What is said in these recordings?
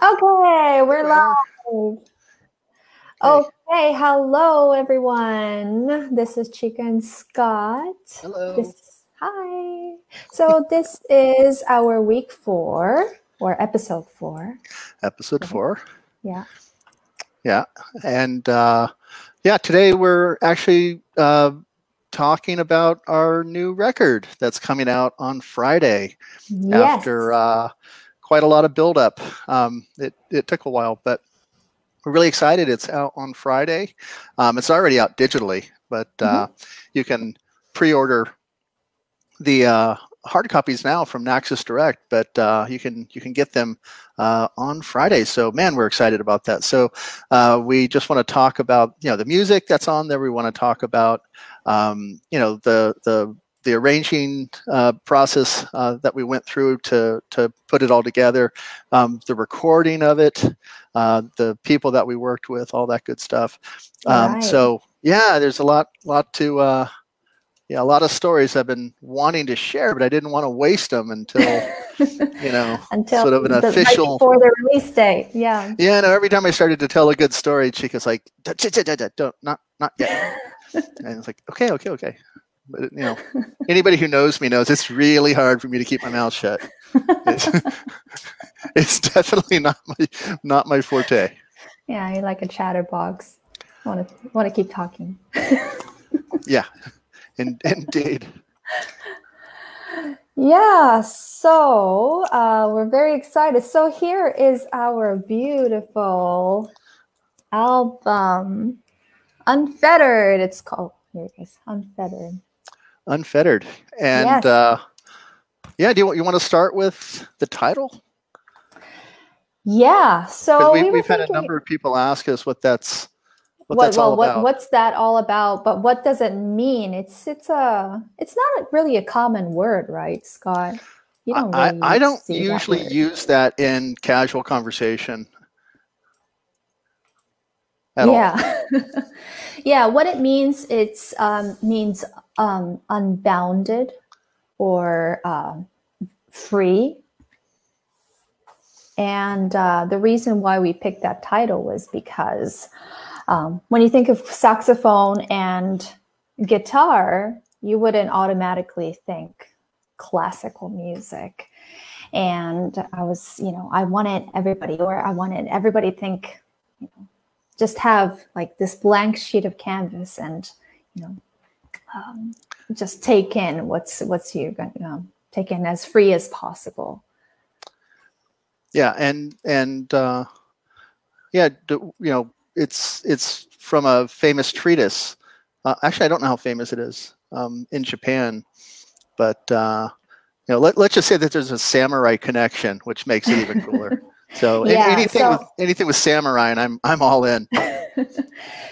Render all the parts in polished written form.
Okay, we're We are. live. Okay. Okay, hello everyone. This is Chika and Scott. Hello. Hi. So this is our week 4 or episode 4, Episode right? 4. Yeah. Yeah. And yeah, today we're actually talking about our new record that's coming out on Friday Yes. after quite a lot of buildup. It took a while, but we're really excited. It's out on Friday. It's already out digitally, but Mhm. you can pre-order the hard copies now from Naxos Direct, but you can get them on Friday. So man, we're excited about that. So we just want to talk about the music that's on there. We want to talk about the arranging process that we went through to put it all together, the recording of it, the people that we worked with, all that good stuff. Right. So yeah, there's a lot to. Yeah, a lot of stories I've been wanting to share, but I didn't want to waste them until, Until sort of an right official. before the release date. Yeah. Yeah, no, every time I started to tell a good story, Chica's like, don't, not yet. And it's like, okay. But, anybody who knows me knows it's really hard for me to keep my mouth shut. It's, it's definitely not my forte. Yeah, you're like a chatterbox. Want to keep talking. Yeah, indeed. Yeah, so we're very excited. So here is our beautiful album, Unfettered. It's called, here it is, Unfettered. Unfettered. And Yes. yeah, you want to start with the title? Yeah, Because so we were we've had a thinking, number of people ask us what that's all about. what's that all about? But what does it mean? It's not really a common word, right, Scott? You don't I really don't see that usually word. use that in casual conversation at all. Yeah. Yeah, what it means, it's means unbounded or free. And the reason why we picked that title was because when you think of saxophone and guitar, you wouldn't automatically think classical music. And I wanted everybody to think, just have like this blank sheet of canvas and, just take in what's you're going to take in as free as possible. Yeah, and yeah, it's from a famous treatise. Actually, I don't know how famous it is in Japan, but let's just say that there's a samurai connection, which makes it even cooler. So Yeah. anything with samurai, and I'm all in.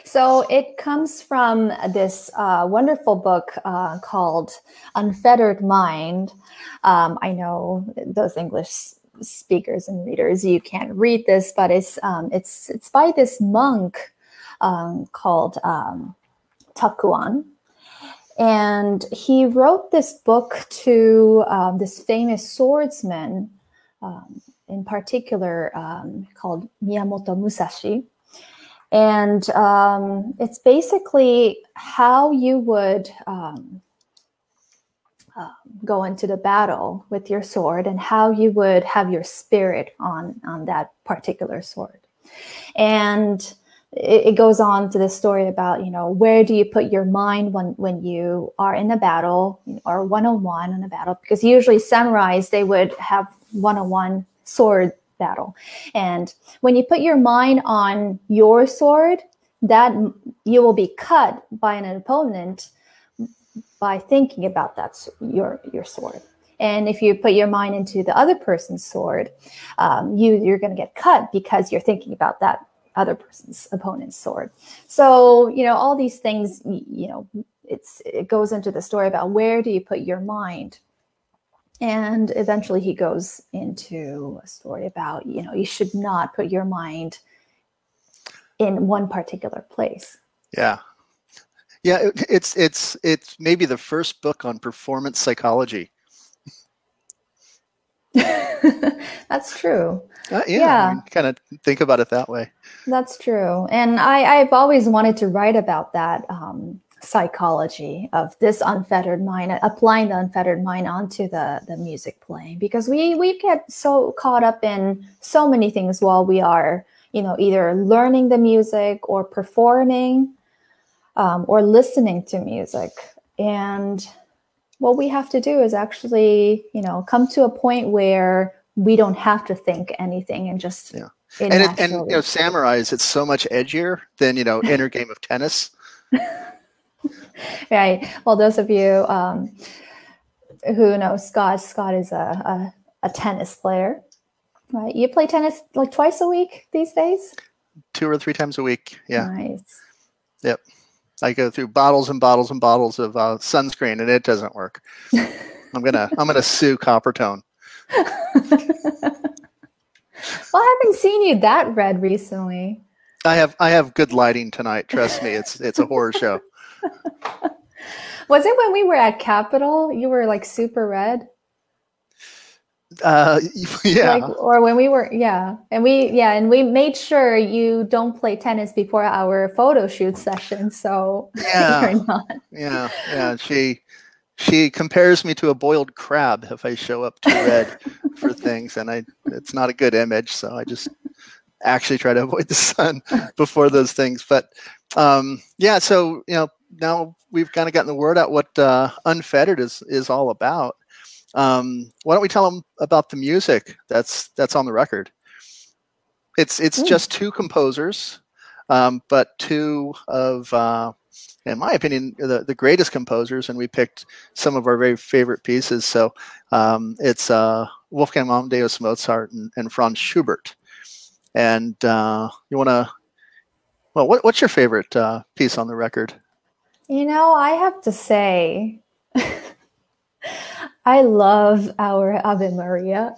So it comes from this wonderful book called Unfettered Mind. I know those English speakers and readers, you can't read this, but it's by this monk called Takuan. And he wrote this book to this famous swordsman, in particular, called Miyamoto Musashi. And it's basically how you would go into the battle with your sword and how you would have your spirit on that particular sword. And it goes on to the story about, where do you put your mind when you are in a battle or one-on-one in a battle? Because usually samurais, they would have one-on-one sword battle. And when you put your mind on your sword, that you will be cut by an opponent by thinking about your sword. And if you put your mind into the other person's sword, you're going to get cut because you're thinking about that other person's opponent's sword. So, all these things, it goes into the story about where do you put your mind. And eventually he goes into a story about, you should not put your mind in one particular place. Yeah. Yeah, it's maybe the first book on performance psychology. That's true. Yeah, I mean, kind of think about it that way. That's true. And I've always wanted to write about that psychology of this unfettered mind, applying the unfettered mind onto the music playing, because we get so caught up in so many things while we are, either learning the music or performing or listening to music. And what we have to do is actually, come to a point where we don't have to think anything and just and samurais, it's so much edgier than inner game of tennis. Right. Well, those of you who know Scott is a tennis player, right? You play tennis like twice a week these days? 2 or 3 times a week. Yeah. Nice. Yep. I go through bottles and bottles and bottles of sunscreen, and it doesn't work. I'm gonna sue Coppertone. Well, I haven't seen you that red recently. I have good lighting tonight. Trust me, it's a horror show. Was it when we were at Capitol? You were like super red. Yeah. Or when we were, and we made sure you don't play tennis before our photo shoot session. So you're not. Yeah. She compares me to a boiled crab if I show up too red for things, and it's not a good image. So I just actually try to avoid the sun before those things. But so now we've kind of gotten the word out what Unfettered is all about. Why don't we tell them about the music that's on the record? It's just 2 composers, but 2 of, in my opinion, the greatest composers, and we picked some of our very favorite pieces. So it's Wolfgang Amadeus Mozart and Franz Schubert. And you want to? Well, what's your favorite piece on the record? I have to say, I love our Ave Maria.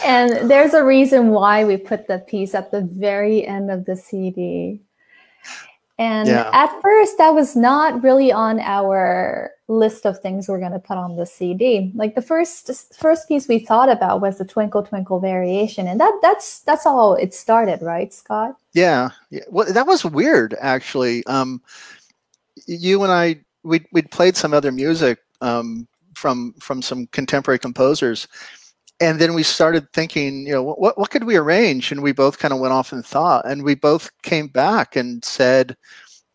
And there's a reason why we put the piece at the very end of the CD. And at first, that was not really on our list of things we're going to put on the CD. Like the first piece we thought about was the Twinkle Twinkle Variation, and that's how it started, right, Scott? Yeah. Well, that was weird, actually. You and I, we'd played some other music from some contemporary composers, and then we started thinking, what could we arrange? And we both kind of went off and thought, and we both came back and said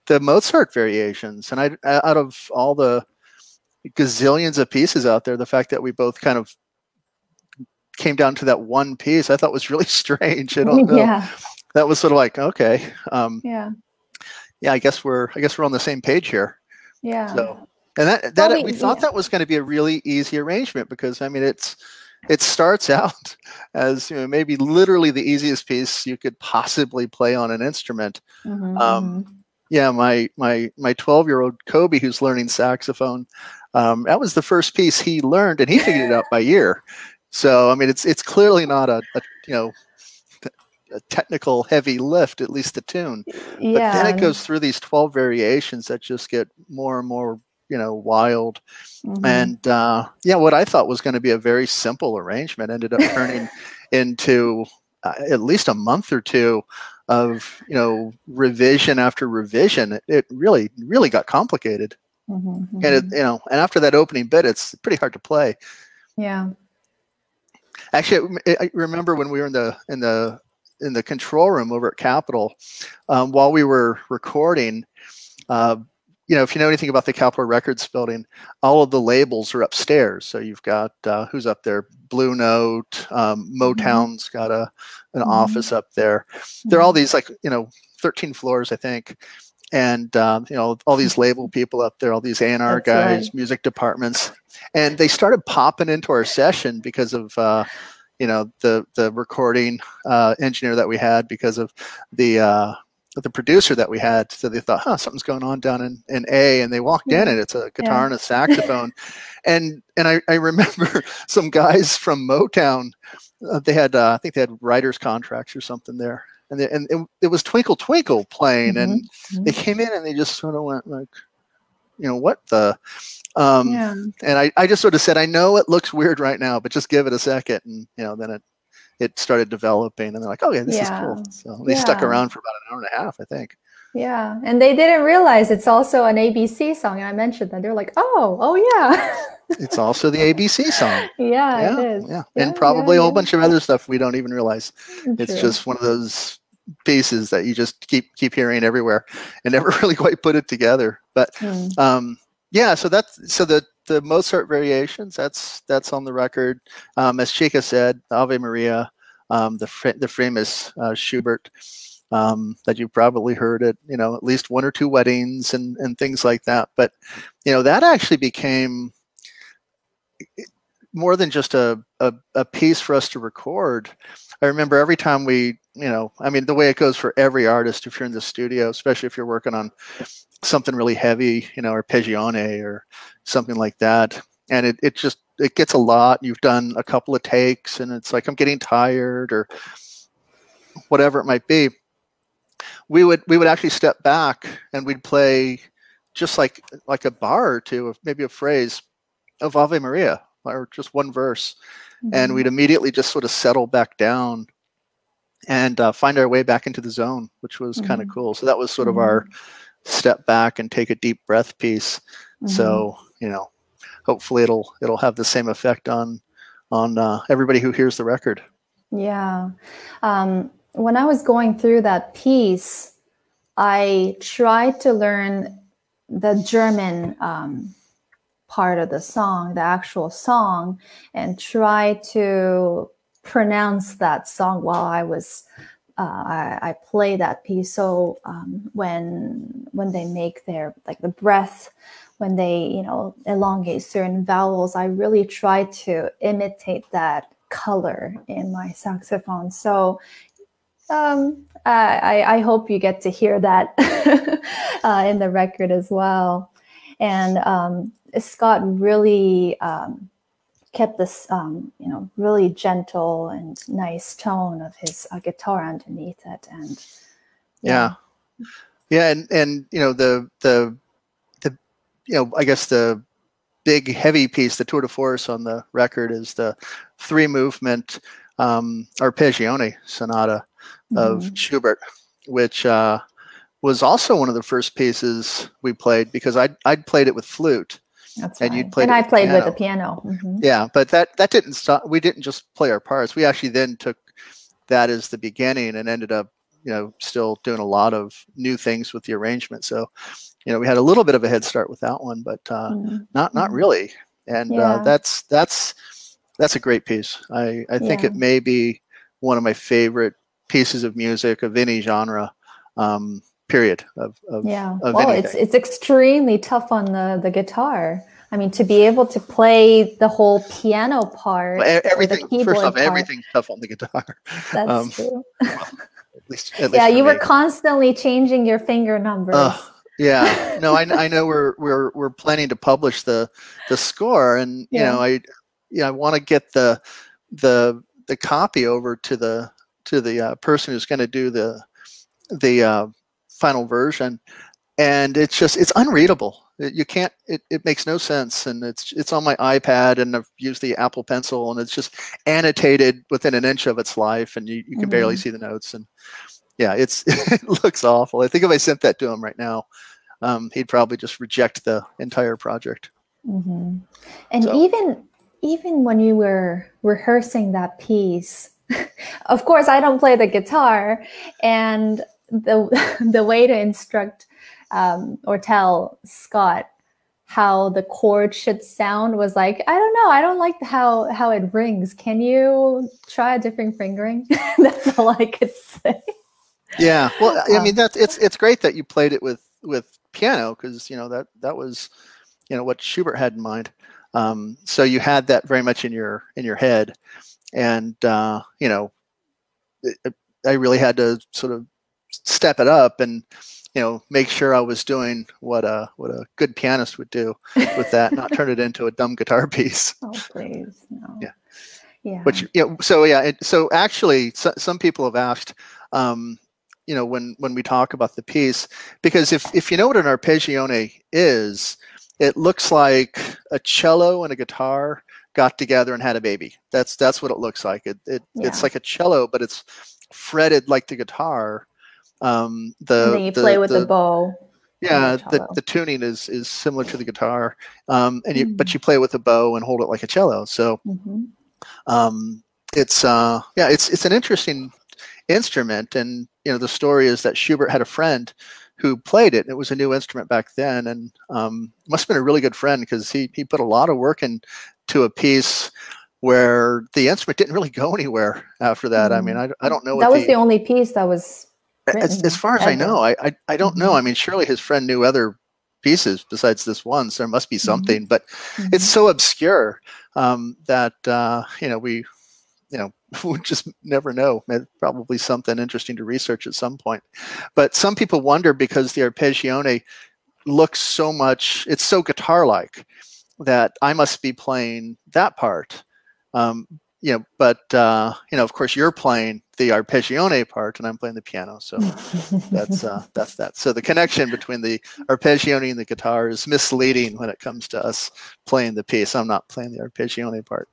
the Mozart variations. And out of all the gazillions of pieces out there, the fact that we both kind of came down to that one piece, I thought was really strange. I don't know. Yeah. That was sort of like, okay. I guess we're on the same page here. Yeah. So, and we thought that was going to be a really easy arrangement, because I mean it starts out as maybe literally the easiest piece you could possibly play on an instrument. Mm-hmm. My 12-year-old Kobe, who's learning saxophone, that was the first piece he learned, and he figured it out by ear. So I mean it's clearly not a technical heavy lift, at least the tune. But then it goes through these 12 variations that just get more and more wild. Mm-hmm. And what I thought was going to be a very simple arrangement ended up turning into at least a month or 2 of revision after revision. It really got complicated. Mm-hmm. And and after that opening bit, it's pretty hard to play. Yeah. Actually, I remember when we were in the control room over at Capitol, while we were recording, if you know anything about the Capitol Records building, all of the labels are upstairs. So you've got who's up there? Blue Note, Motown's got an office up there. There are all these 13 floors, I think, and all these label people up there, all these A&R guys, right. Music departments, and they started popping into our session because of the recording engineer that we had, because of the producer that we had. So they thought, something's going on down in A, and they walked in, and it's a guitar and a saxophone. and I remember some guys from Motown, they had I think they had writers contracts or something there, and it was Twinkle Twinkle playing, and they came in and they just sort of went like, what the, and I just sort of said, I know it looks weird right now, but just give it a second. And, then it started developing, and they're like, oh yeah, this is cool. So they stuck around for about an hour and a half, I think. Yeah. And they didn't realize it's also an ABC song. And I mentioned that. They're like, oh yeah. It's also the ABC song. Yeah, it is. Yeah. And probably a whole bunch of other stuff we don't even realize. It's just one of those pieces that you just keep hearing everywhere and never really quite put it together. But so the Mozart variations, that's on the record. As Chika said, Ave Maria, the famous Schubert, that you've probably heard at at least one or two weddings and things like that. But that actually became more than just a piece for us to record. I remember every time we, the way it goes for every artist, if you're in the studio, especially if you're working on something really heavy, or Peggione or something like that, and it gets a lot. You've done a couple of takes, and it's like, I'm getting tired or whatever it might be. We would actually step back and we'd play just like a bar or two of maybe a phrase of Ave Maria or just one verse, and we'd immediately just sort of settle back down and find our way back into the zone, which was kind of cool. So that was sort of our step back and take a deep breath piece. So hopefully it'll have the same effect on everybody who hears the record. Yeah. When I was going through that piece, I tried to learn the German part of the song, the actual song, and try to pronounce that song while I was I play that piece. So when they make their the breath, when they elongate certain vowels, I really try to imitate that color in my saxophone. So I hope you get to hear that in the record as well. And Scott really kept this, really gentle and nice tone of his guitar underneath it. And and the I guess the big heavy piece, the tour de force on the record, is the 3-movement Arpeggione sonata of Schubert, which was also one of the first pieces we played, because I'd played it with flute. That's right. And I played with the piano. Yeah, but that didn't stop. We didn't just play our parts. We actually then took that as the beginning and ended up, still doing a lot of new things with the arrangement. So, we had a little bit of a head start with that one, but not really. And that's a great piece. I think it may be one of my favorite pieces of music of any genre. Period. Of it's extremely tough on the guitar. I mean, to be able to play the whole piano part, everything. First off, everything's tough on the guitar. That's true. At least you were constantly changing your finger numbers. Yeah. No, I know we're planning to publish the score, and I want to get the copy over to the person who's going to do the final version, and it's unreadable. You can't, it makes no sense, and it's on my iPad, and I've used the Apple Pencil, and it's just annotated within an inch of its life, and you can barely see the notes, and it looks awful. I think if I sent that to him right now, he'd probably just reject the entire project. And even when you were rehearsing that piece, of course I don't play the guitar, and the way to instruct or tell Scott how the chord should sound was like, I don't know, I don't like how it rings. Can you try a different fingering? That's all I could say. Yeah, well, I mean, it's great that you played it with piano, because that was what Schubert had in mind. So you had that very much in your head, and I really had to sort of step it up and make sure I was doing what a good pianist would do with that, not turn it into a dumb guitar piece. Oh, please, no. Yeah. But so actually, some people have asked, when we talk about the piece, because if you know what an arpeggione is, it looks like a cello and a guitar got together and had a baby. That's what it looks like. It's like a cello, but it's fretted like the guitar. And then you play with the bow. Yeah, the tuning is similar to the guitar, but you play with a bow and hold it like a cello. So it's an interesting instrument, and the story is that Schubert had a friend who played it. It was a new instrument back then, and must have been a really good friend, because he put a lot of work into a piece where the instrument didn't really go anywhere after that. I mean, I don't know. That was the only piece that was written, as far as I know. I don't know. I mean, surely his friend knew other pieces besides this one, so there must be something, but it's so obscure that we we just never know. Probably something interesting to research at some point. But some people wonder, because the arpeggione looks so much, it's so guitar-like, that I must be playing that part. But of course you're playing the arpeggione part and I'm playing the piano. So that's that. So the connection between the arpeggione and the guitar is misleading when it comes to us playing the piece. I'm not playing the arpeggione part.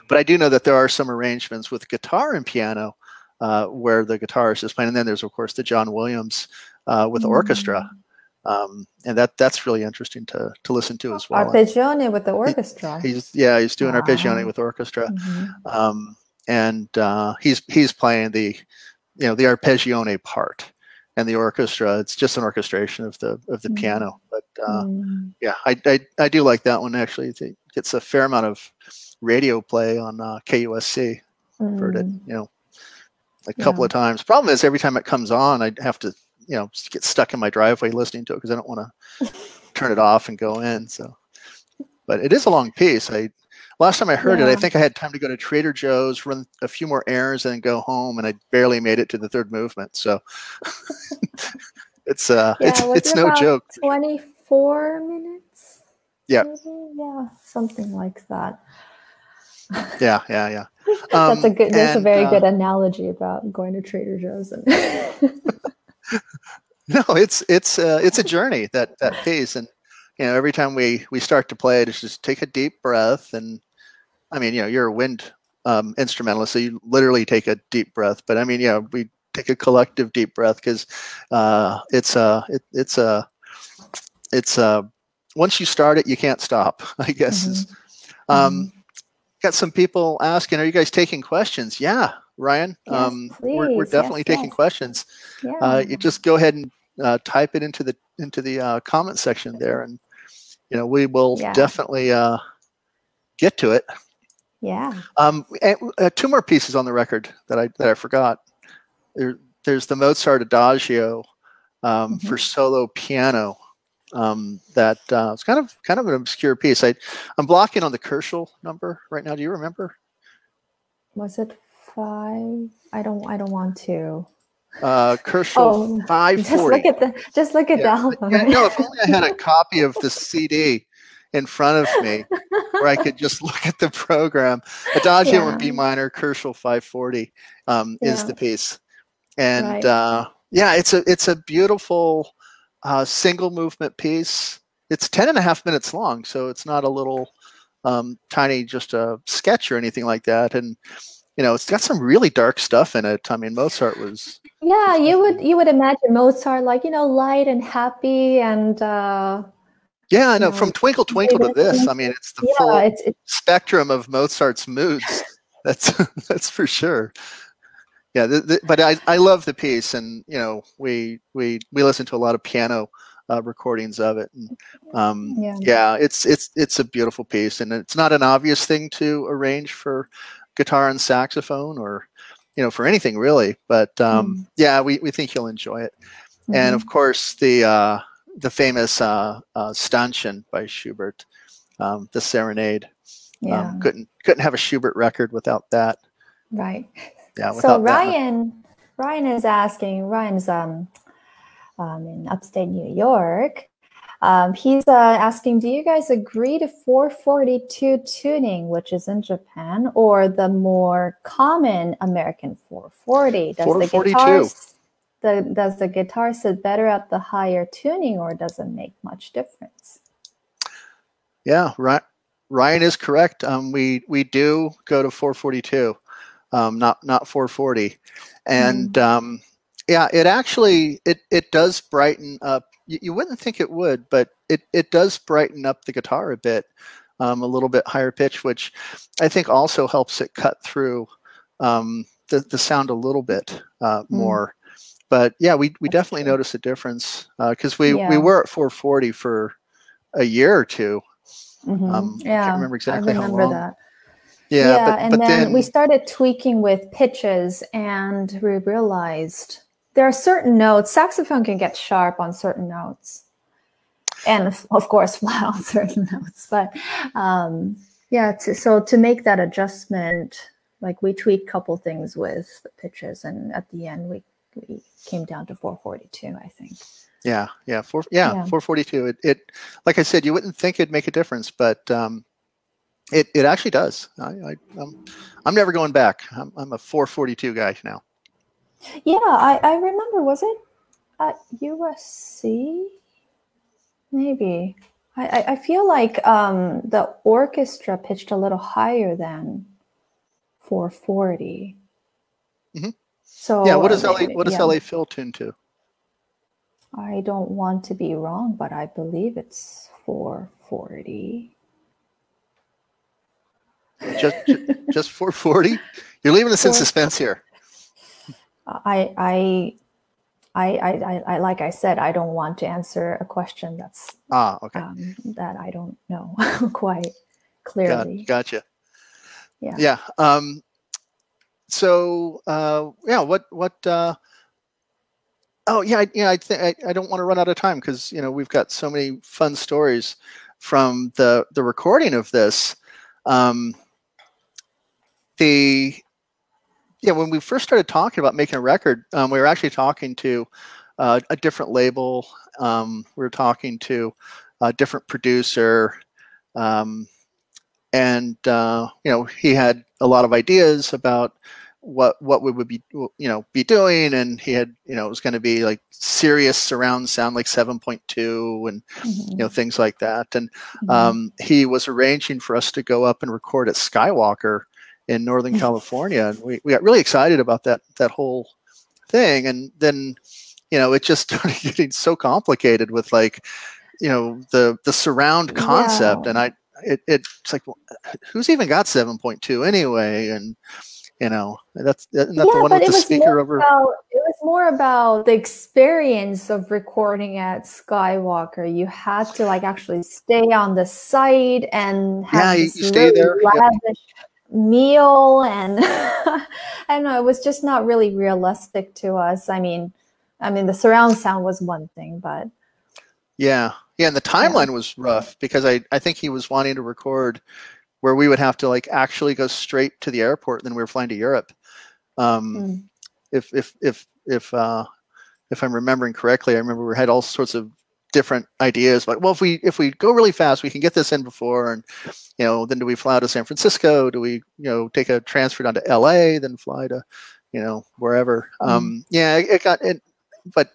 But I do know that there are some arrangements with guitar and piano where the guitarist is playing, and then there's of course the John Williams with orchestra, and that's really interesting to listen to as well. Arpeggione with the orchestra. He's doing arpeggione with orchestra, and he's playing the the arpeggione part, and the orchestra, it's just an orchestration of the piano. But I do like that one actually. It gets a fair amount of radio play on KUSC. Heard it, a couple of times. Problem is, every time it comes on, I have to, get stuck in my driveway listening to it, because I don't want to turn it off and go in. So, but it is a long piece. Last time I heard it, I think I had time to go to Trader Joe's, run a few more errands, and then go home, and I barely made it to the third movement. So it's no joke. 24 minutes. Yeah. Maybe? Yeah, something like that. Yeah. That's a very good analogy about going to Trader Joe's. No, it's a journey, that piece, and every time we start to play it, it's just take a deep breath. And I mean, you're a wind instrumentalist, so you literally take a deep breath. But I mean, we take a collective deep breath, because it's once you start it, you can't stop, I guess. Got some people asking, are you guys taking questions? Yeah, Ryan. Yes, we're definitely taking questions. Yeah. You just go ahead and type it into the comment section there, and we will definitely get to it. Yeah. Two more pieces on the record that I forgot. There's the Mozart Adagio for solo piano. It's kind of an obscure piece. I'm blocking on the Kerschel number right now. Do you remember? Was it 5? I don't want to. Kerschel 540. Just look at the album. If only I had a copy of the CD in front of me where I could just look at the program. Adagio in B minor, Kerschel 540 is the piece, and it's a beautiful single movement piece. It's 10.5 minutes long, so it's not a little tiny, just a sketch or anything like that. And it's got some really dark stuff in it. I mean, Mozart was. Yeah, you would imagine Mozart like light and happy and. Yeah, I know. From Twinkle Twinkle to this, I mean, it's the full spectrum of Mozart's moods. That's for sure. Yeah, but I love the piece, and we listen to a lot of piano recordings of it. And, it's a beautiful piece, and it's not an obvious thing to arrange for guitar and saxophone, or for anything really. But we think you'll enjoy it. And of course the famous Stanchen by Schubert, the Serenade. Couldn't have a Schubert record without that. Right. Yeah. So Ryan is asking. Ryan's in upstate New York. He's asking, do you guys agree to 442 tuning, which is in Japan, or the more common American 440? Does 442. does the guitar sit better at the higher tuning, or does it make much difference? Yeah, Ryan is correct. We do go to 442, not 440, and yeah, it actually it does brighten up. You wouldn't think it would, but it does brighten up the guitar a bit, a little bit higher pitch, which I think also helps it cut through the sound a little bit more. But yeah, we definitely notice a difference because we were at 440 for a year or two. I can't remember exactly how long. That. Yeah, but then we started tweaking with pitches, and we realized there are certain notes. Saxophone can get sharp on certain notes, and of course flat on certain notes. But yeah, so to make that adjustment, like we tweaked a couple things with the pitches, and at the end we came down to 442, I think. Yeah, 442. It like I said, you wouldn't think it'd make a difference, but it actually does. I'm never going back. I'm a 442 guy now. Yeah, I remember. Was it at USC? Maybe. I feel like the orchestra pitched a little higher than 440. So yeah, what does LA Phil tune to? I don't want to be wrong, but I believe it's 440. Just 440? You're leaving us in suspense here. I like I said, I don't want to answer a question that's okay. That I don't know quite clearly. Gotcha. Yeah. So what I think I don't want to run out of time because we've got so many fun stories from the recording of this. When we first started talking about making a record, we were actually talking to a different label. We were talking to a different producer, and he had a lot of ideas about what we would be doing, and he had it was going to be like serious surround sound like 7.2 and things like that, and he was arranging for us to go up and record at Skywalker in Northern California, and we got really excited about that whole thing, and then it just started getting so complicated with the surround concept, and it's like, well, who's even got 7.2 anyway, and that's the one with the speaker over. It was more about the experience of recording at Skywalker. You had to actually stay on the site and have you stay there. Lavish meal, and I don't know. It was just not really realistic to us. I mean, the surround sound was one thing, but and the timeline was rough because I think he was wanting to record where we would have to actually go straight to the airport, and then we were flying to Europe. If I'm remembering correctly, I remember we had all sorts of different ideas. Like, well, if we go really fast, we can get this in before, and then do we fly to San Francisco? Do we take a transfer down to LA, then fly to wherever? It got in, but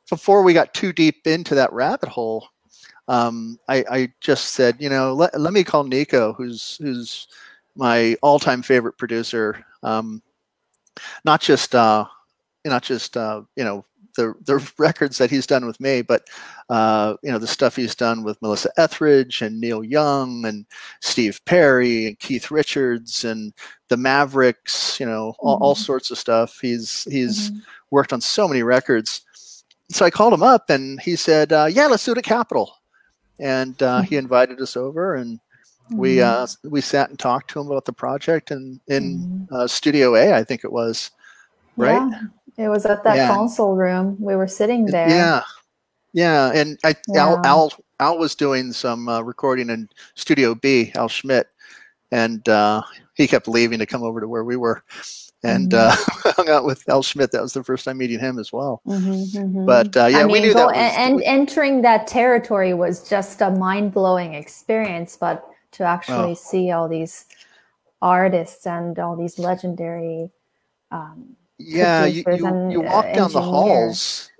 before we got too deep into that rabbit hole, I just said, let me call Nico, who's my all-time favorite producer. Not just the records that he's done with me, but the stuff he's done with Melissa Etheridge and Neil Young and Steve Perry and Keith Richards and the Mavericks. All sorts of stuff. He's worked on so many records. So I called him up, and he said, "Yeah, let's do it at Capitol." And he invited us over, and we sat and talked to him about the project, and in Studio A, I think it was, right? Yeah, it was at that console room. We were sitting there. Yeah, and Al was doing some recording in Studio B, Al Schmidt, and he kept leaving to come over to where we were, and hung out with Al Schmidt. That was the first time meeting him as well. But we knew that. And entering that territory was just a mind-blowing experience. But to actually see all these artists and all these legendary Yeah, producers and you walk down the engineers. halls.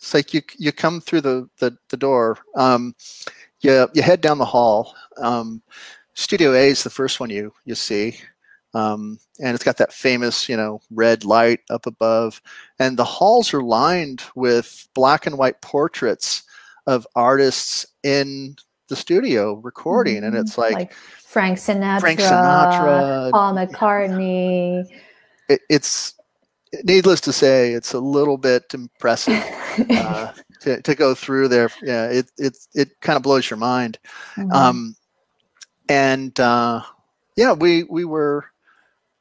It's like you come through the door. You head down the hall. Studio A is the first one you see, and it's got that famous red light up above, and the halls are lined with black and white portraits of artists in the studio recording, and it's like Frank Sinatra, Frank Sinatra, Paul McCartney. It's needless to say, it's a little bit impressive to go through there. Yeah, it kind of blows your mind. Yeah, we were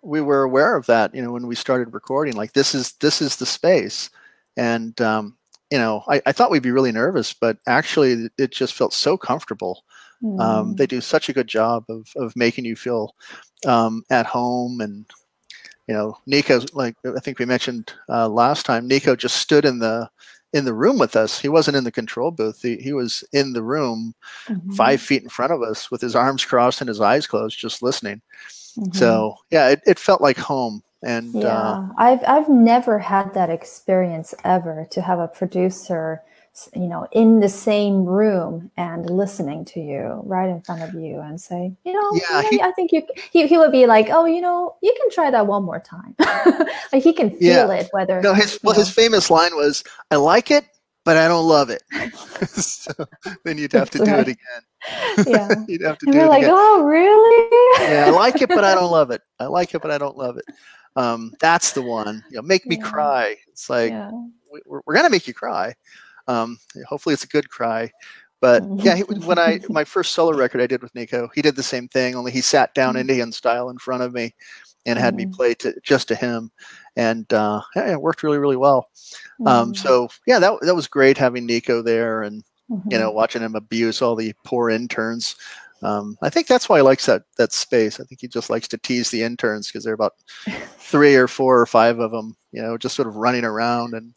aware of that, when we started recording. Like, this is the space, and I thought we'd be really nervous, but actually, it just felt so comfortable. They do such a good job of making you feel at home, and Nico, like I think we mentioned last time, Nico just stood in the room with us. He wasn't in the control booth. He was in the room 5 feet in front of us with his arms crossed and his eyes closed, just listening. So yeah, it felt like home. And yeah, I've never had that experience ever, to have a producer, in the same room and listening to you right in front of you and say, I think he would be like, oh, you can try that one more time. Like, he can feel it, whether. No, his famous line was, "I like it, but I don't love it." So then you'd have to do it again. Yeah. You'd have to and do we're it like, again. oh, really? Yeah, I like it, but I don't love it. I like it, but I don't love it. That's the one. Make me cry. It's like, we're gonna make you cry. Hopefully it's a good cry. But yeah, when my first solo record I did with Nico, he did the same thing, only he sat down Indian style in front of me and had me play just to him, and it worked really, really well. So yeah, that was great having Nico there, and watching him abuse all the poor interns. I think that's why he likes that space. I think he just likes to tease the interns, because there are about 3 or 4 or 5 of them, just sort of running around and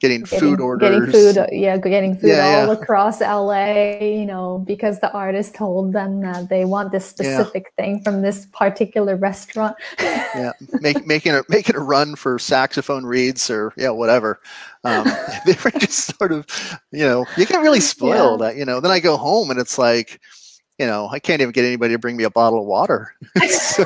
getting food orders. Getting food all across LA, because the artist told them that they want this specific thing from this particular restaurant. Making a run for saxophone reeds or whatever. They were just sort of, you get really spoiled. Then I go home and it's like, I can't even get anybody to bring me a bottle of water. So,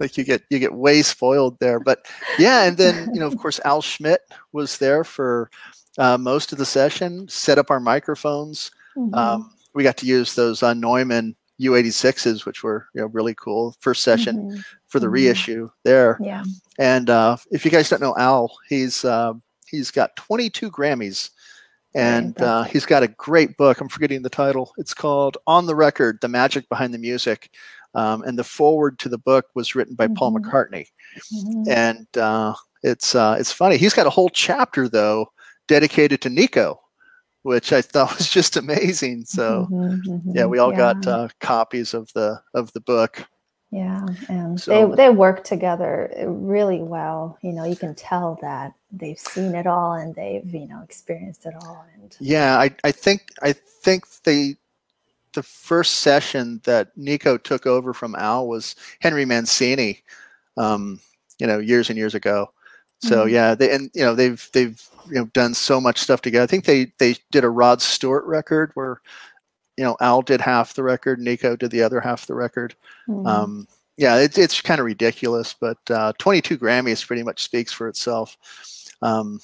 like, you get way spoiled there. But yeah, and then of course Al Schmidt was there for most of the session, set up our microphones. We got to use those Neumann U86s, which were really cool. First session for the reissue there. Yeah. And if you guys don't know Al, he's got 22 Grammys. And he's got a great book. I'm forgetting the title. It's called On the Record: The Magic Behind the Music. And the foreword to the book was written by Paul McCartney. And it's funny. He's got a whole chapter, though, dedicated to Nico, which I thought was just amazing. So yeah, we all got copies of the book. Yeah, and so, they work together really well. You can tell that they've seen it all and they've experienced it all. And yeah, I think the first session that Nico took over from Al was Henry Mancini, years and years ago. So yeah, they've done so much stuff together. I think they did a Rod Stewart record where Al did half the record, Nico did the other half the record. Yeah, it's kind of ridiculous, but 22 Grammys pretty much speaks for itself. 1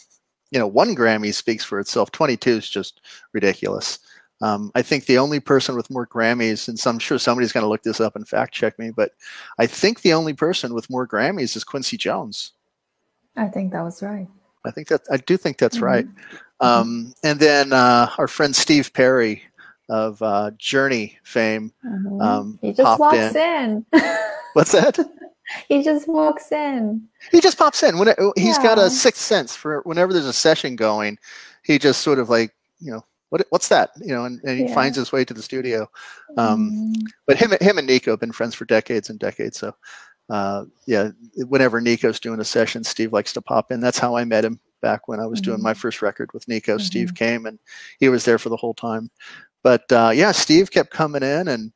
Grammy speaks for itself. 22 is just ridiculous. I think the only person with more Grammys, and I'm sure somebody's going to look this up and fact check me, but I think the only person with more Grammys is Quincy Jones. I think that was right. I do think that's right. And then our friend Steve Perry of Journey fame. He just walks in. What's that? He just walks in. He just pops in. He's got a sixth sense for whenever there's a session going. He just sort of like, what's that? And he finds his way to the studio. But him and Nico have been friends for decades and decades. So whenever Nico's doing a session, Steve likes to pop in. That's how I met him back when I was doing my first record with Nico. Steve came and he was there for the whole time. But Steve kept coming in, and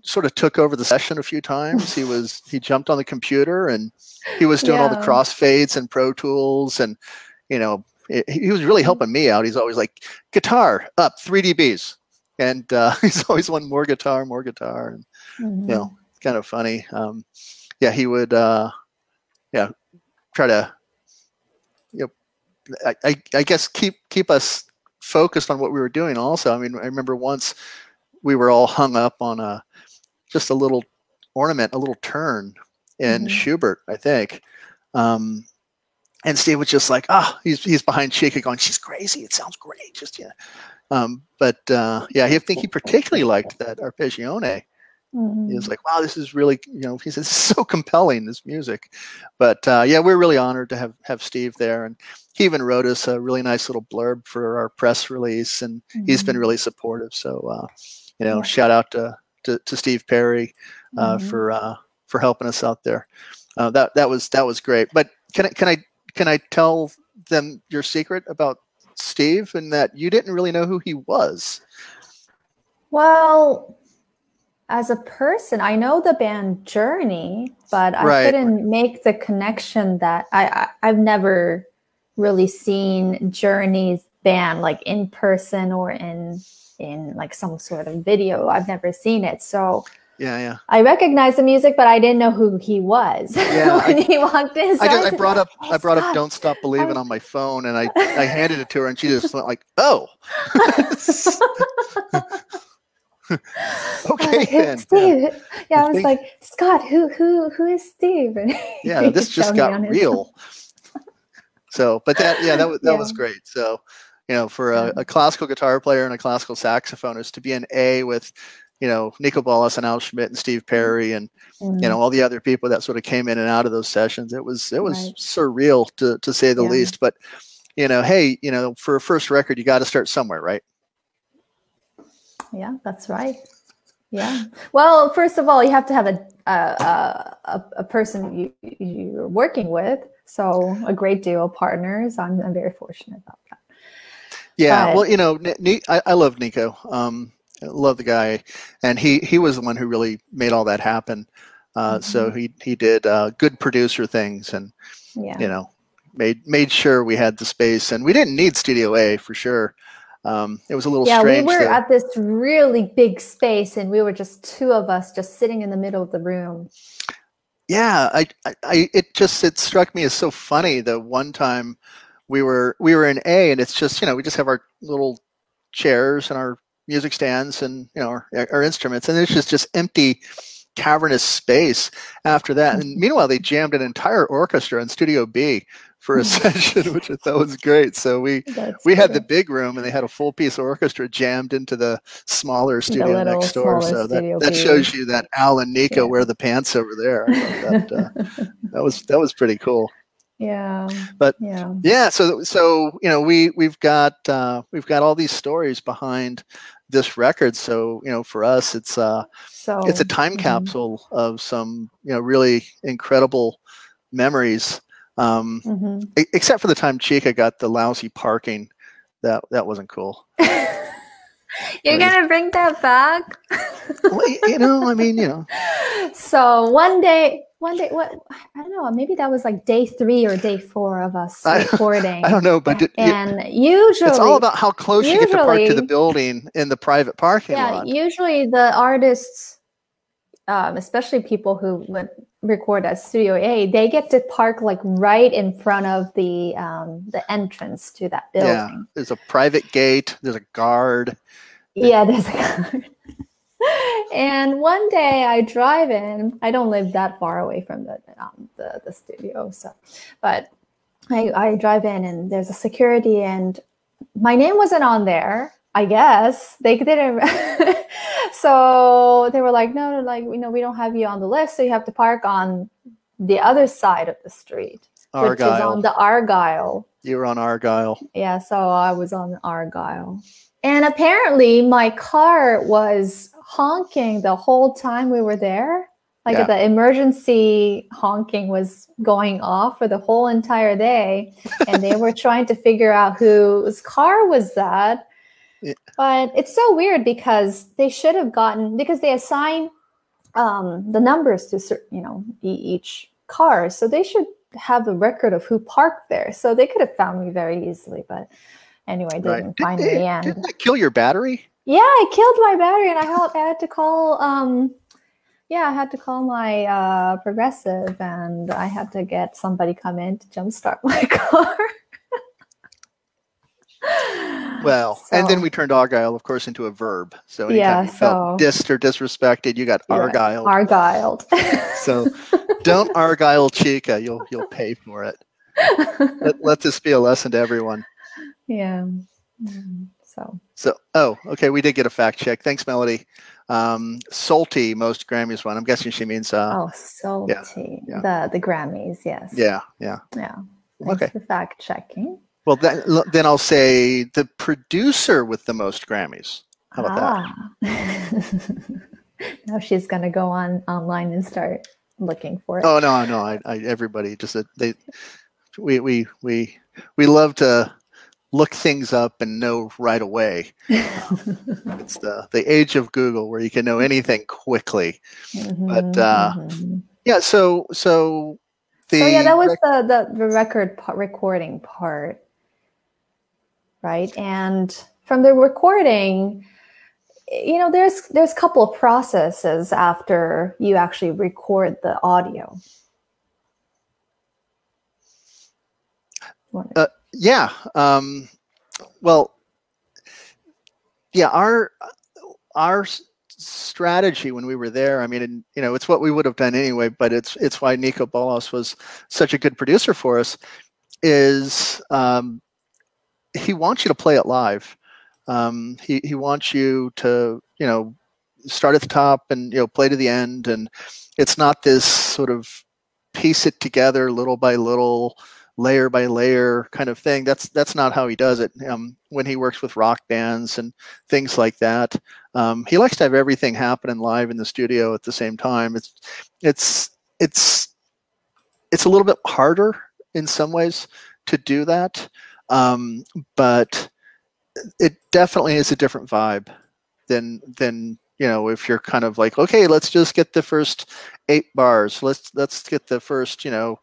sort of took over the session a few times. He jumped on the computer and he was doing all the crossfades and Pro Tools, and he was really helping me out. He's always like, guitar up 3 dBs, and he's always wanting more guitar, and it's kind of funny. He would try to I guess keep us focused on what we were doing also. I mean, I remember once we were all hung up on just a little ornament, a little turn in Schubert, I think. And Steve was just like, he's behind Chika going, she's crazy. It sounds great. Just, I think he particularly liked that Arpeggione. He was like, wow, this is really, he says, this is so compelling, this music. But we're really honored to have Steve there. And he even wrote us a really nice little blurb for our press release. And he's been really supportive. So, shout out to Steve Perry for helping us out there. That was great. But can I tell them your secret about Steve, and that you didn't really know who he was? Well, as a person, I know the band Journey, but I couldn't make the connection that I've never really seen Journey's band like in person or in like some sort of video. I've never seen it. So I recognized the music, but I didn't know who he was when he walked in. So I brought up Don't Stop Believing on my phone, and I handed it to her, and she just went like, oh. Okay, then. Steve. I was like, Scott, who is Steve? And this just got real. So, but that was great. So, for a classical guitar player and a classical saxophonist to be an A with, Nico Ballas and Al Schmidt and Steve Perry and all the other people that sort of came in and out of those sessions, it was surreal to say the least. But hey, for a first record, you got to start somewhere, right? Yeah, that's right. Yeah. Well, first of all, you have to have a person you're working with. So a great deal of partners. I'm very fortunate about that. Yeah. Well, I love Nico. I love the guy, and he was the one who really made all that happen. So he did good producer things, and made sure we had the space, and we didn't need Studio A for sure. It was a little strange. We were at this really big space, and we were just two of us just sitting in the middle of the room. Yeah, it struck me as so funny that one time we were in A, and it's just we just have our little chairs and our music stands and our instruments, and it's just empty, cavernous space after that. And meanwhile, they jammed an entire orchestra in Studio B for a session, which I thought was great. So we had the big room, and they had a full piece orchestra jammed into the smaller studio next door. So that shows you that Al and Nico wear the pants over there. That was pretty cool. Yeah. But so we've got all these stories behind this record. So for us, it's a time capsule of some really incredible memories. Except for the time Chika got the lousy parking, that wasn't cool. You're gonna bring that back? Well, So one day, what I don't know, maybe that was like day 3 or day 4 of us recording. I don't know, but usually it's all about how close you get to park to the building in the private parking lot. Usually the artists, especially people who would record at Studio A, they get to park like right in front of the entrance to that building. Yeah, there's a private gate. There's a guard. Yeah, there's a guard. And one day I drive in. I don't live that far away from the studio, but I drive in, and there's a security, and my name wasn't on there. I guess they didn't. So they were like, no, we don't have you on the list, so you have to park on the other side of the street, Argyle. Which is on the Argyle. You were on Argyle. Yeah, so I was on Argyle. And apparently my car was honking the whole time we were there. The emergency honking was going off for the whole entire day. And they were trying to figure out whose car was that. Yeah. But it's so weird because they should have gotten, because they assign the numbers to each car, so they should have a record of who parked there. So they could have found me very easily. But anyway, they didn't find me. And didn't that kill your battery? Yeah, it killed my battery, and I had to call. I had to call my Progressive, and I had to get somebody come in to jumpstart my car. Well, and then we turned Argyle, of course, into a verb. So anytime you felt dissed or disrespected, you got Argyled. Argyled. So don't Argyle Chika. You'll pay for it. Let this be a lesson to everyone. Yeah. So okay, we did get a fact check. Thanks, Melody. Salty, most Grammys won. I'm guessing she means salty. Yeah. The Grammys, yes. Yeah. Thanks for fact checking. Well, then I'll say the producer with the most Grammys. How about that? Now she's going to go online and start looking for it. Oh no! Everybody just we love to look things up and know right away. It's the age of Google where you can know anything quickly. But So that was the recording part. Right. And from the recording, there's a couple of processes after you actually record the audio. Our strategy when we were there, I mean, it's what we would have done anyway, but it's why Nico Bolas was such a good producer for us, is he wants you to play it live. He wants you to, start at the top and, play to the end. And it's not this sort of piece it together little by little, layer by layer kind of thing. That's not how he does it. When he works with rock bands and things like that, he likes to have everything happening live in the studio at the same time. It's a little bit harder in some ways to do that. But it definitely is a different vibe than if you're kind of like, okay, let's just get the first 8 bars. Let's get the first, the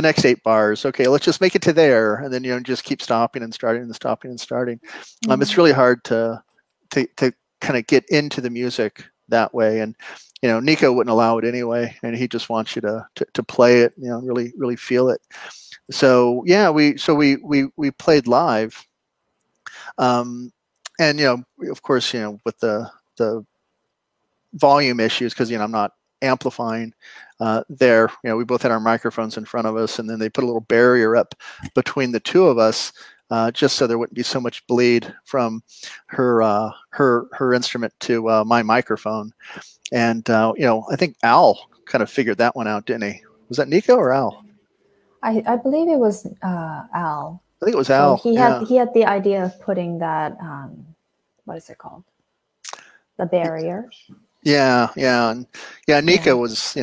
next 8 bars. Okay, let's just make it to there, and then just keep stopping and starting and stopping and starting. It's really hard to kind of get into the music that way, and Nico wouldn't allow it anyway, and he just wants you to play it, really really feel it. So we played live, and of course with the volume issues, because I'm not amplifying there. We both had our microphones in front of us, and then they put a little barrier up between the two of us, just so there wouldn't be so much bleed from her instrument to my microphone. And I think Al kind of figured that one out, didn't he? Was that Nico or Al? I believe it was Al. I think it was Al. So he had the idea of putting that what is it called? The barrier. Yeah. Nico was, he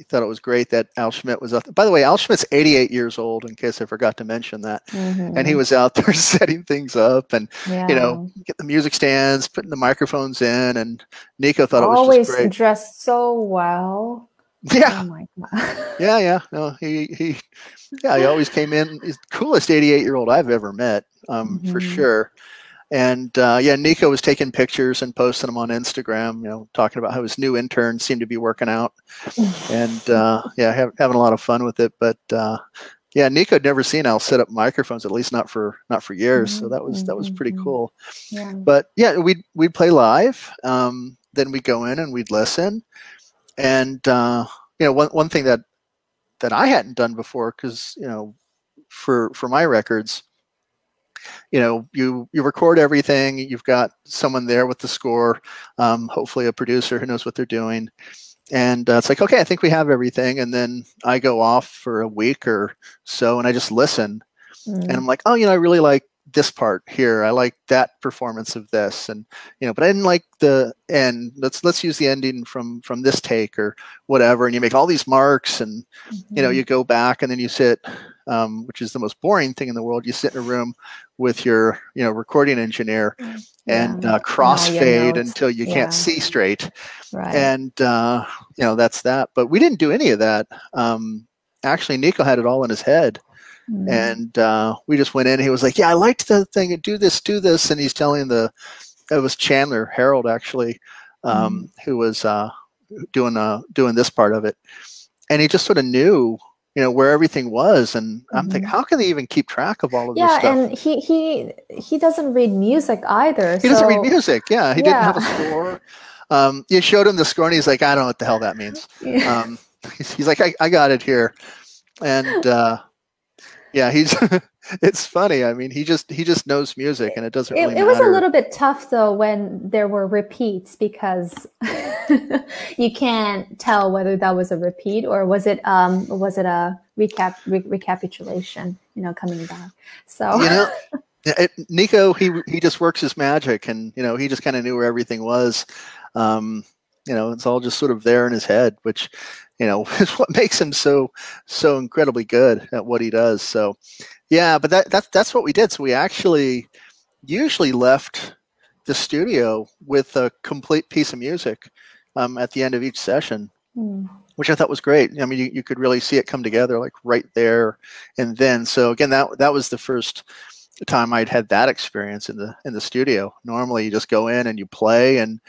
thought it was great that Al Schmidt was up. By the way, Al Schmidt's 88 years old, in case I forgot to mention that. And he was out there setting things up and, get the music stands, putting the microphones in. And Nico thought it was just great. Always dressed so well. Yeah. Oh my God. Yeah. No, he always came in. He's the coolest 88-year-old I've ever met, for sure. And Nico was taking pictures and posting them on Instagram, talking about how his new intern seemed to be working out, and having a lot of fun with it. But Nico had never seen Al set up microphones, at least not for years. So that was pretty cool. Yeah. But we'd play live. Then we'd go in and we'd listen. And one thing that I hadn't done before, because for my records, you record everything. You've got someone there with the score, hopefully a producer who knows what they're doing. And it's like, okay, I think we have everything. And then I go off for a week or so and I just listen. And I'm like, oh, I really like this part here. I like that performance of this, and but I didn't like the end. Let's use the ending from this take or whatever. And you make all these marks, and you go back, and then you sit, which is the most boring thing in the world. You sit in a room with your recording engineer and crossfade until you can't see straight. Right. And that's that. But we didn't do any of that. Actually, Nico had it all in his head. And we just went in. He was like, "Yeah, I liked the thing. Do this." And he's telling it was Chandler Harold actually, who was doing this part of it, and he just sort of knew, where everything was. And I'm thinking, how can they even keep track of all of this stuff? Yeah, and he doesn't read music either. He doesn't read music. Yeah, he didn't have a score. You showed him the score, and he's like, "I don't know what the hell that means." He's like, I got it here, and. Yeah, it's funny. I mean, he just knows music, and it doesn't really matter. It was a little bit tough though when there were repeats, because you can't tell whether that was a repeat or was it a recapitulation, coming back. So Nico, he just works his magic, and he just kind of knew where everything was. It's all just sort of there in his head, which is what makes him so incredibly good at what he does. So yeah, but that's what we did. So we actually usually left the studio with a complete piece of music at the end of each session, which I thought was great. I mean, you could really see it come together like right there and then. So again, that was the first time I'd had that experience in the studio. Normally you just go in and you play and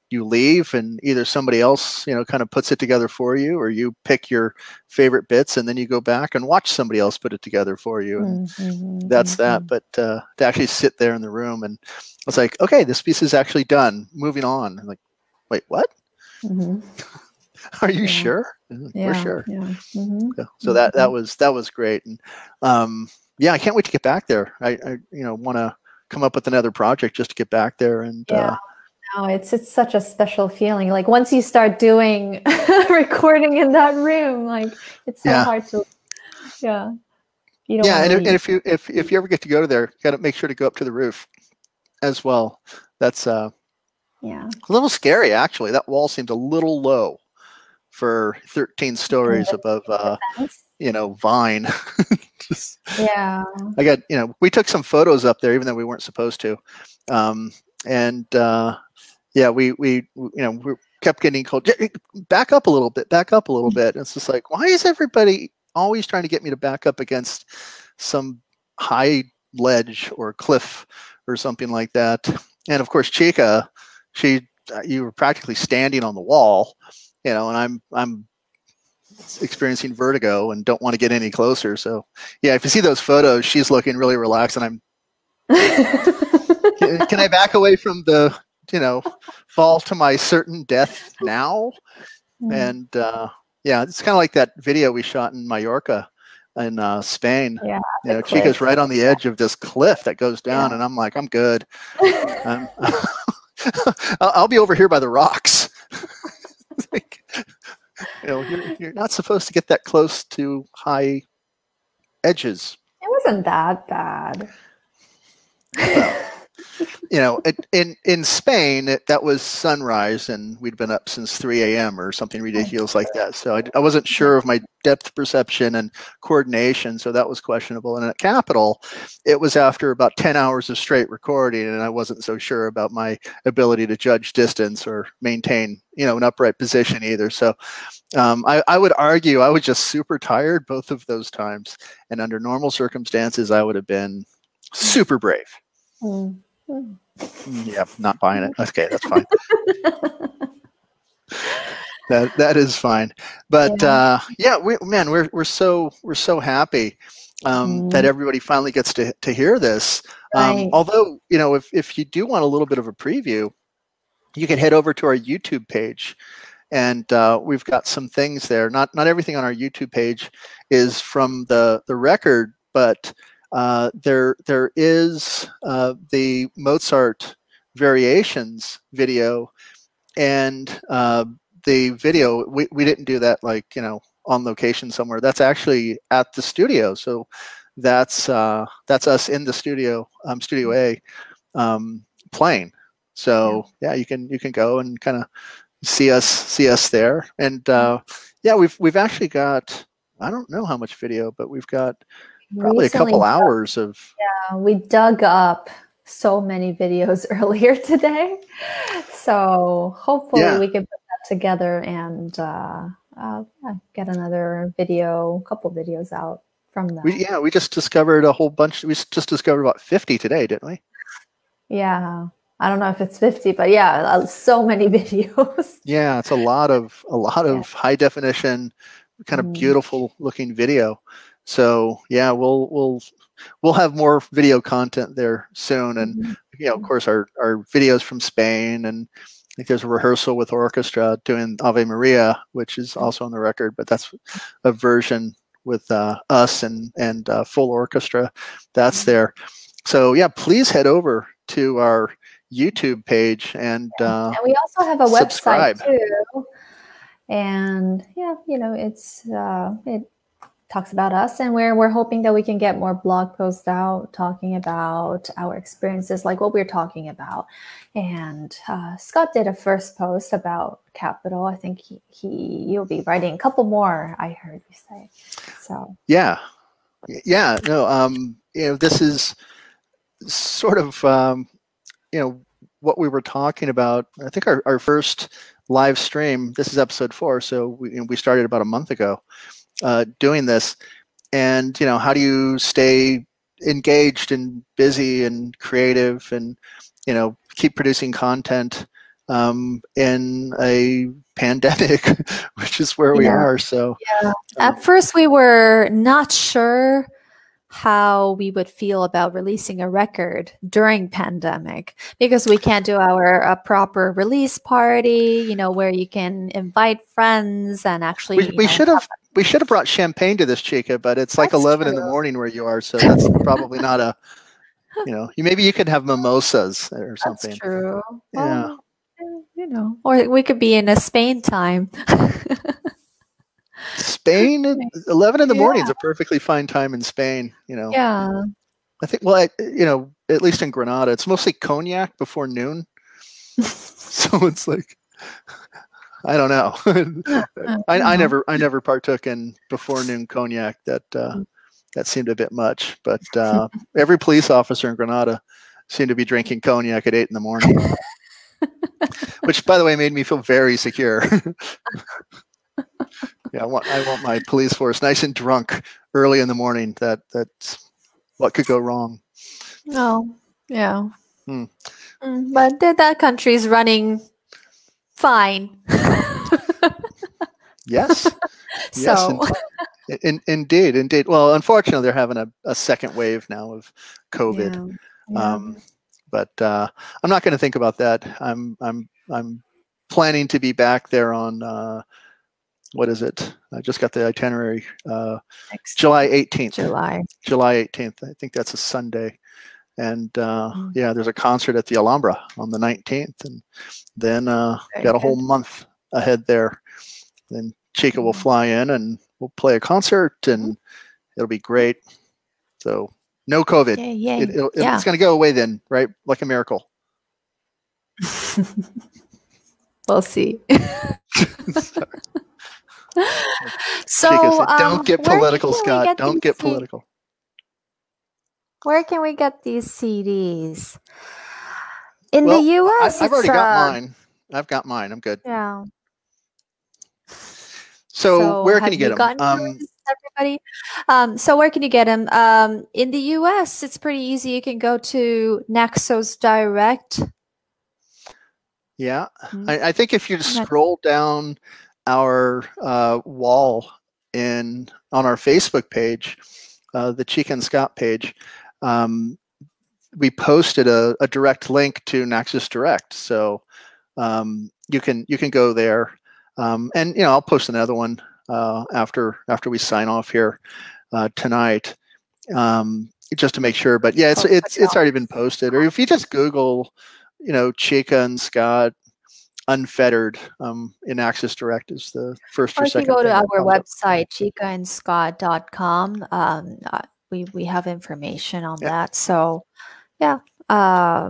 you leave, and either somebody else, kind of puts it together for you, or you pick your favorite bits and then you go back and watch somebody else put it together for you. And that's that. But to actually sit there in the room, and I was like, okay, this piece is actually done. Moving on. I'm like, wait, what? Are you sure? We're sure. Yeah. So that was great. And I can't wait to get back there. I want to come up with another project just to get back there. And no, it's such a special feeling. Like once you start doing recording in that room, like it's so hard to, and if you ever get to go to there, you got to make sure to go up to the roof as well. That's a little scary actually. That wall seemed a little low for 13 stories above Vine. I got we took some photos up there even though we weren't supposed to, we kept getting called, back up a little bit. And it's just like, why is everybody always trying to get me to back up against some high ledge or cliff or something like that? And of course, Chika, you were practically standing on the wall, and I'm experiencing vertigo and don't want to get any closer. So yeah, if you see those photos, she's looking really relaxed, and I'm can I back away from the fall to my certain death now? And it's kind of like that video we shot in Mallorca in Spain. Chica's right on the edge of this cliff that goes down, and I'm like, I'm good. I'll be over here by the rocks. Like, you're not supposed to get that close to high edges. It wasn't that bad. In Spain, that was sunrise, and we'd been up since 3 a.m. or something ridiculous like that. So I wasn't sure of my depth perception and coordination, so that was questionable. And at Capitol, it was after about 10 hours of straight recording, and I wasn't so sure about my ability to judge distance or maintain, an upright position either. So I would argue I was just super tired both of those times, and under normal circumstances, I would have been super brave. Yeah, not buying it. Okay, that's fine. that is fine. But we're so happy that everybody finally gets to hear this. Although if you do want a little bit of a preview, you can head over to our YouTube page, and we've got some things there. Not everything on our YouTube page is from the record, but there is the Mozart variations video, and the video we didn't do that on location somewhere. That's actually at the studio. So that's us in the studio, Studio A, playing. So yeah, you can go and kind of see us there. And yeah, we've actually got, I don't know how much video, but we've got probably a couple hours of. Yeah, we dug up so many videos earlier today, so hopefully we can put that together and get another couple videos out from that. We just discovered a whole bunch. We just discovered about 50 today, didn't we? Yeah, I don't know if it's 50, but yeah, so many videos. Yeah, it's a lot of high definition, kind of beautiful looking video. So yeah, we'll have more video content there soon. And of course, our videos from Spain, and I think there's a rehearsal with orchestra doing Ave Maria, which is also on the record, but that's a version with us and full orchestra. That's there. So yeah, please head over to our YouTube page and we also have a subscribe. website too. And yeah, it talks about us, and we're hoping that we can get more blog posts out talking about our experiences, like what we're talking about. And Scott did a first post about Capital. I think you'll be writing a couple more, I heard you say. So yeah, no, this is sort of what we were talking about. I think our first live stream, this is episode 4, so we started about a month ago doing this. And how do you stay engaged and busy and creative and keep producing content in a pandemic, which is where we are. So at first we were not sure how we would feel about releasing a record during pandemic, because we can't do a proper release party, where you can invite friends and actually. We should have brought champagne to this, Chika, but it's like 11 in the morning where you are, so that's probably not a. Maybe you could have mimosas or something. That's true. Yeah. Well, or we could be in a Spain time. Spain, 11 in the morning is a perfectly fine time in Spain. Yeah. I think, well, at least in Granada, it's mostly cognac before noon. So it's like, I don't know. I never partook in before noon cognac. That seemed a bit much. But every police officer in Granada seemed to be drinking cognac at 8 in the morning, which, by the way, made me feel very secure. Yeah, I want my police force nice and drunk early in the morning. That's what could go wrong. Oh, yeah. But that country's running fine. Yes. So. Yes, indeed. Well, unfortunately, they're having a second wave now of COVID. Yeah. But I'm not going to think about that. I'm planning to be back there on. What is it? I just got the itinerary. July 18th. July 18th. I think that's a Sunday. And yeah, there's a concert at the Alhambra on the 19th. And then got a whole month ahead there. Then Chika will fly in and we'll play a concert and it'll be great. So no COVID. It's going to go away then, right? Like a miracle. We'll see. So don't get political, Scott. Don't get political. Where can we get these CDs? In the US, I've already got mine. I've got mine. I'm good. Yeah. So where can you get them? Everybody. So where can you get them? In the US, it's pretty easy. You can go to Naxos Direct. Yeah, I think if you scroll down our wall on our Facebook page, the Chika Scott page, we posted a direct link to Naxos Direct, so you can go there, and I'll post another one after we sign off here tonight, just to make sure. But yeah, it's already been posted, or if you just Google, Chika Scott Unfettered in Naxos Direct is the first or second. Or if you go to our website, chikaandscott.com, we have information on that. So yeah, I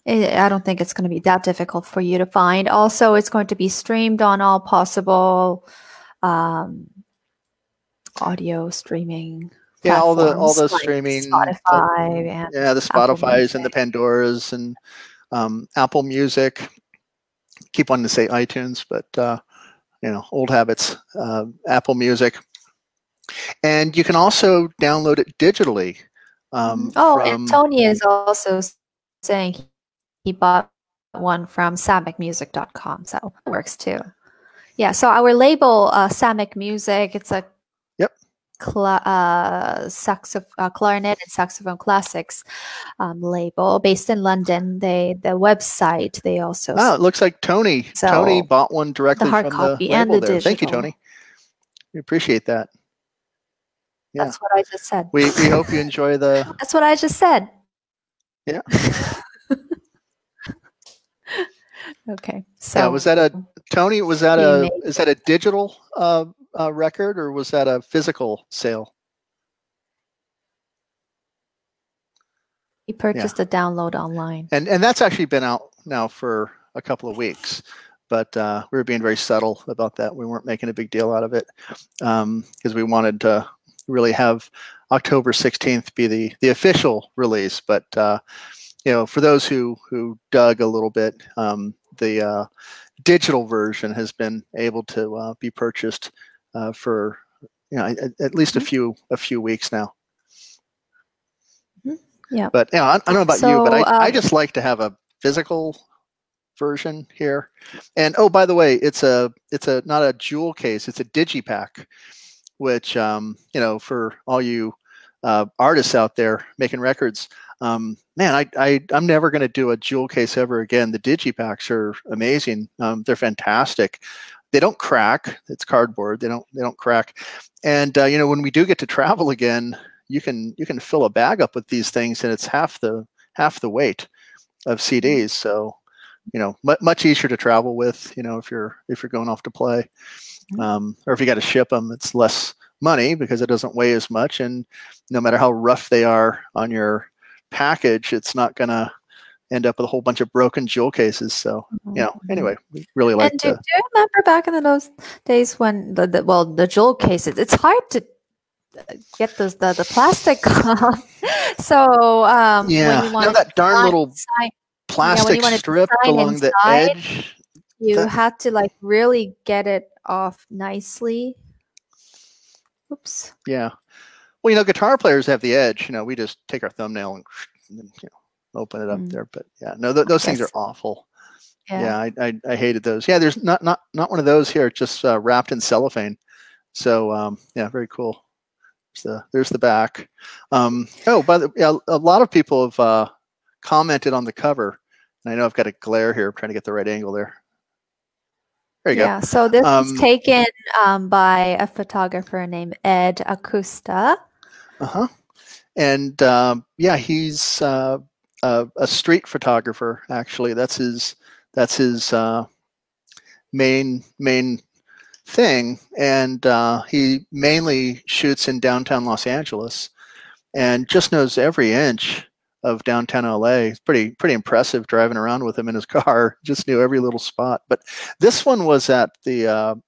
don't think it's going to be that difficult for you to find. Also, it's going to be streamed on all possible audio streaming platforms, all the like streaming, Spotify, and the Spotify's and the Pandoras and Apple Music. Keep wanting to say iTunes, but old habits. Apple Music, and you can also download it digitally. And Tony is also saying he bought one from samicmusic.com, so it works too. Yeah, so our label, Samic Music, it's a clarinet and saxophone classics label based in London. The website, they also it looks like Tony bought one directly the hard from copy the and label the there. digital. Thank you, Tony. We appreciate that. Yeah. That's what I just said. We hope you enjoy the. That's what I just said. Yeah. Okay. So was that a Tony? Was that is that a digital record, or was that a physical sale? He purchased a download online, and that's actually been out now for a couple of weeks. But we were being very subtle about that. We weren't making a big deal out of it because we wanted to really have October 16th be the official release. But for those who dug a little bit, the digital version has been able to be purchased for at least a few weeks now. Yeah. But I don't know about you, but I just like to have a physical version here. And by the way, it's not a jewel case, it's a digipack, which for all you artists out there making records, man, I'm never going to do a jewel case ever again. The digipacks are amazing. They're fantastic. They don't crack. It's cardboard. They don't crack. And when we do get to travel again, you can fill a bag up with these things, and it's half the weight of CDs. So much easier to travel with. If you're going off to play, or if you got to ship them, it's less money because it doesn't weigh as much. And no matter how rough they are on your package, it's not going to end up with a whole bunch of broken jewel cases. So anyway, we really like to. Do you remember back in those days when the jewel cases? It's hard to get the plastic off. So when you want that darn little plastic strip along the edge, you had to really get it off nicely. Oops. Yeah. Well, guitar players have the edge. We just take our thumbnail and open it up there. But those things are awful. Yeah, I hated those. Yeah, there's not one of those here. Just wrapped in cellophane. So very cool. There's the back. A lot of people have commented on the cover. And I know I've got a glare here. I'm trying to get the right angle there. There you go. Yeah, so this is taken by a photographer named Ed Acosta. And he's a street photographer. Actually, that's his main thing, and he mainly shoots in downtown Los Angeles, and just knows every inch of downtown LA. It's pretty impressive driving around with him in his car. Just knew every little spot. But this one was at the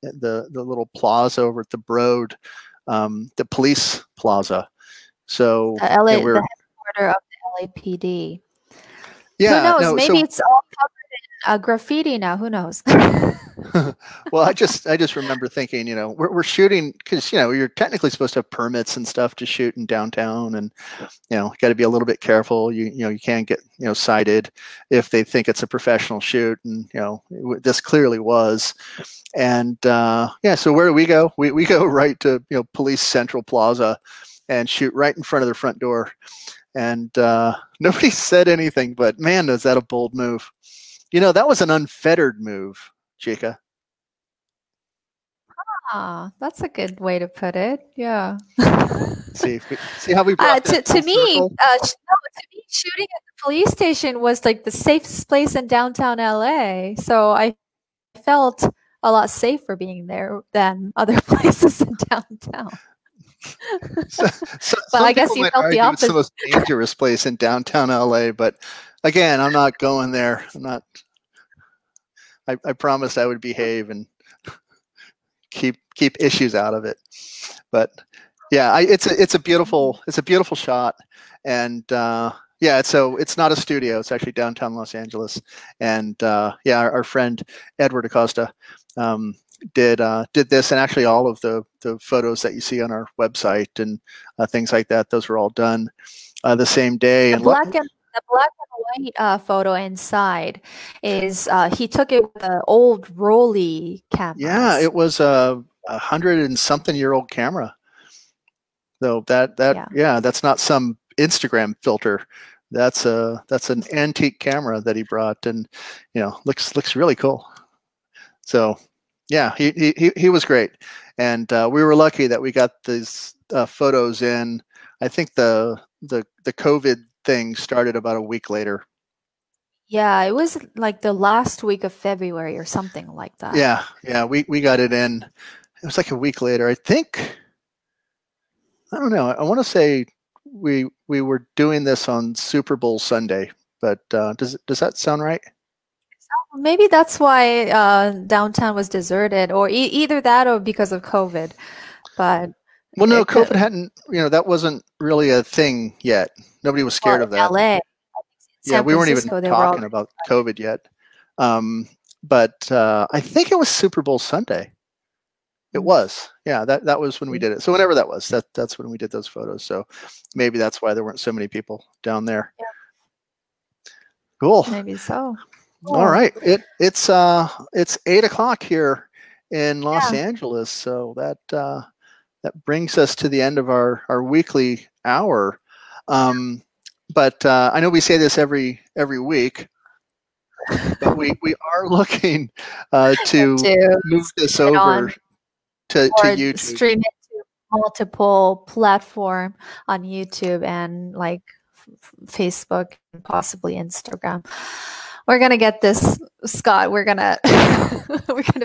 little plaza over at the Broad, the police plaza. So the headquarters of the LAPD. Yeah, who knows? Maybe it's all covered in graffiti now. Who knows? Well, I just remember thinking, we're shooting because you're technically supposed to have permits and stuff to shoot in downtown, and got to be a little bit careful. You can't get cited if they think it's a professional shoot, and this clearly was. And so where do we go? We go right to Police Central Plaza and shoot right in front of their front door. And nobody said anything, but man, was that a bold move. That was an unfettered move, Chika. That's a good way to put it. Yeah. see how we brought to me, shooting at the police station was the safest place in downtown LA. So I felt a lot safer being there than other places in downtown. But I guess people you might felt the argue it's the opposite. most dangerous place in downtown LA, but again, I'm not going there. I'm not. I promised I would behave and keep issues out of it. But yeah, it's a beautiful shot, and yeah, it's not a studio. It's actually downtown Los Angeles, and yeah, our friend Edward Acosta did this, and actually all of the photos that you see on our website and things like that, those were all done the same day. The black and white photo inside is he took it with an old Rolly camera. Yeah, it was a 100-and-something-year-old camera. So yeah, that's not some Instagram filter. That's an antique camera that he brought, and looks really cool. So yeah, he was great, and we were lucky that we got these photos in. I think the COVID thing started about a week later. Yeah, it was like the last week of February or something like that. Yeah, we got it in. It was like a week later, I think. I don't know. I want to say we were doing this on Super Bowl Sunday, but does that sound right? Maybe that's why downtown was deserted, or either that or because of COVID. But well, no, COVID hadn't. That wasn't really a thing yet. Nobody was scared of that. LA, yeah, we weren't even talking about COVID yet. But I think it was Super Bowl Sunday. It was, yeah. That was when we did it. So whenever that was, that's when we did those photos. So maybe that's why there weren't so many people down there. Yeah. Cool. Maybe so. Cool. All right. It's 8:00 here in Los Angeles. So that brings us to the end of our weekly hour. But I know we say this every week, but we are looking to move this over to YouTube. Stream it to multiple platform on YouTube and like Facebook and possibly Instagram. We're gonna get this, Scott. We're gonna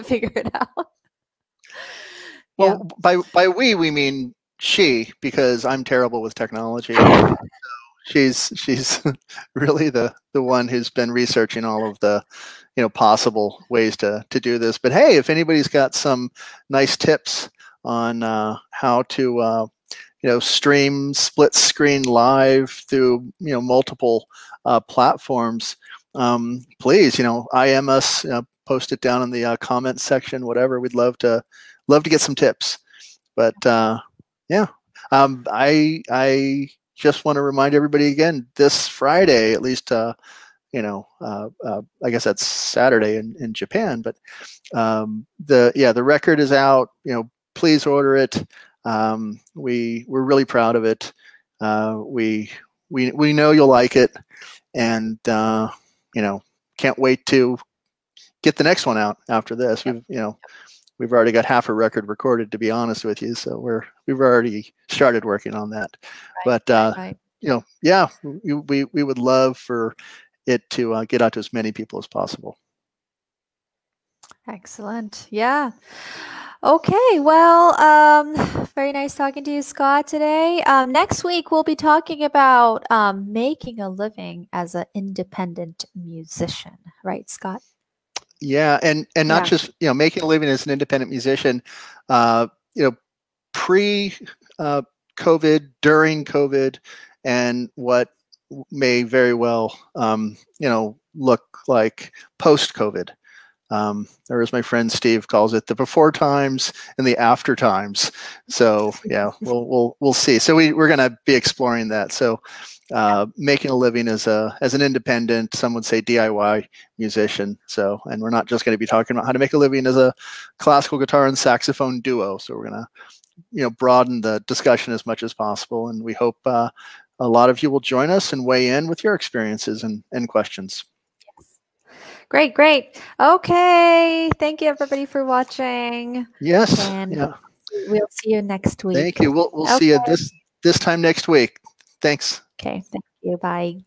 figure it out. Well, by we mean she, because I'm terrible with technology. So she's really the one who's been researching all of the possible ways to do this. But hey, if anybody's got some nice tips on how to stream split screen live through multiple platforms, please IM us, post it down in the comment section, whatever. We'd love to get some tips. But yeah, I just want to remind everybody again, this Friday, at least, I guess that's Saturday in Japan, but the record is out. Please order it. We're really proud of it. We know you'll like it, and can't wait to get the next one out after this. We've already got half a record recorded, to be honest with you. So we've already started working on that. Right, but yeah, we would love for it to get out to as many people as possible. Excellent. Yeah. Okay. Well, very nice talking to you, Scott, today. Next week we'll be talking about making a living as an independent musician, right, Scott? Yeah, and not just making a living as an independent musician, pre COVID, during COVID, and what may very well look like post COVID. Or as my friend Steve calls it, the before times and the after times. So yeah, we'll see. So we're going to be exploring that. So making a living as an independent, some would say DIY musician. So, and we're not just going to be talking about how to make a living as a classical guitar and saxophone duo. So we're going to broaden the discussion as much as possible, and we hope a lot of you will join us and weigh in with your experiences and questions. Great. Okay. Thank you, everybody, for watching. Yes. And we'll see you next week. Thank you. We'll see you this time next week. Thanks. Okay. Thank you. Bye.